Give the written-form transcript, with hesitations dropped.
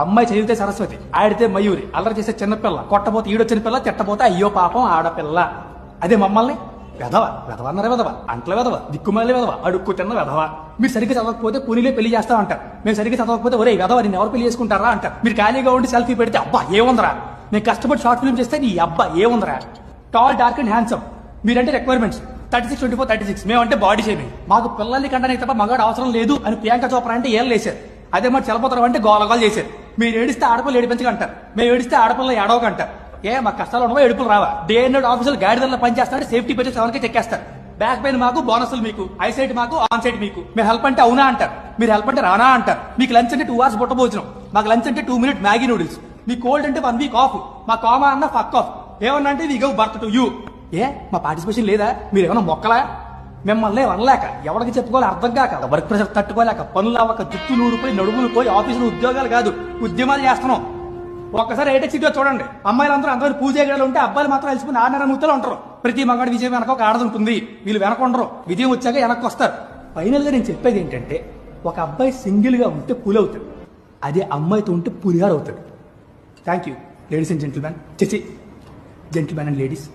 అమ్మాయి చదివితే సరస్వతి, ఆడితే మయూరి, అల్లరి చేసే చిన్నపిల్ల, కొట్టబోతే ఈడొచ్చిన పిల్ల, తిట్టబోతే అయ్యో పాపం ఆడపిల్ల. అదే మమ్మల్ని వెధవ వెధవన్నరే వెధవ, అంట్ల వెధవ, దిక్కుమాలి వెధవ, అడుక్కు తిన్న వెధవ. మీరు సరిగ్గా చదవకపోతే పూనిలే పెళ్లి చేస్తా అంటారు. మేము సరిగ్గా చదవకపోతే ఒరే వెధవ నిన్ను ఎవరు పెళ్లి చేసుకుంటారా అంటారు. మీరు ఖాళీగా ఉండి సెల్ఫీ పెడితే అబ్బా ఏముందరా, నేను కష్టపడి షార్ట్ ఫిల్మ్ చేస్తే నీ అబ్బా ఏముందరా. టాల్, డార్క్ అండ్ హ్యాండ్సమ్ మీరంటే రిక్వైర్మెంట్స్ 36, 24, 36. మేమంటే బాడీ షేమింగ్. మాకు పిల్లల్ని కంటే తప్ప మగాడు అవసరం లేదు అని ప్రియాంక చోప్రా అంటే ఏం లేచారు. అదే మరి చలపోతారు అంటే గోలగోలు చేశారు. మీరు ఏడిస్తే ఆడపిల్ల ఏడిపించకంటారు, మేము ఏడిస్తే ఆడపిల్ల ఏడవకంటారు. మా కష్టాలు ఉండవో ఏడుపులు రావా? డే అండ్ నైట్ ఆఫీసులు గాడిదల్లో పనిచేస్తారంటే సేఫ్టీ పర్చేస్ ఎవరికి చెక్కేస్తారు. బ్యాక్ పెయిన్ మాకు, బోనస్లు మీకు, ఐసైట్ మాకు, ఆన్ సైట్ మీకు. మేము హెల్ప్ అంటే అవునా అంటారు, మీరు హెల్ప్ అంటే రానా అంటారు. మీకు లంచ్ అంటే 2 hours బుట్ట భోజనం, మాకు లంచ్ అంటే 2 minute మ్యాగీ నూడిల్స్. మీ కోల్డ్ అంటే 1 week ఆఫ్, మా కామా అన్న ఫక్ ఆఫ్. ఏమన్నా అంటే we gov birth to you. మా పార్టిసిపేషన్ లేదా? మీరు ఏమన్నా మొక్కలా? మిమ్మల్ని వనలేక, ఎవరికి చెప్పుకోవాలి అర్థం కాక, వర్క్ ప్రెషర్ తట్టుకోలేక, పనులు అవ్వక, జుట్టు ఊడిపోయి నడుములు పోయి ఆఫీసులో ఉద్యోగాలు కాదు ఉద్యమాలు చేస్తున్నాం. ఒక్కసారి ఏటెక్ సిటీలో చూడండి, అమ్మాయిలందరూ అందరూ పూజలు ఉంటే అబ్బాయిలు మాత్రం కలిసిపోయి 4.5 మూతలు ఉంటారు. ప్రతి మగాడి విజయం వెనక ఒక ఆడది ఉంటుంది. వీళ్ళు వెనకొండరు, విజయం వచ్చాక వెనక్కి వస్తారు. ఫైనల్ గా నేను చెప్పేది ఏంటంటే, ఒక అబ్బాయి సింగిల్ గా ఉంటే పులి అవుతాడు, అదే అమ్మాయితో ఉంటే పులిహార్ అవుతాడు. Thank you ladies and gentlemen, gentlemen and ladies.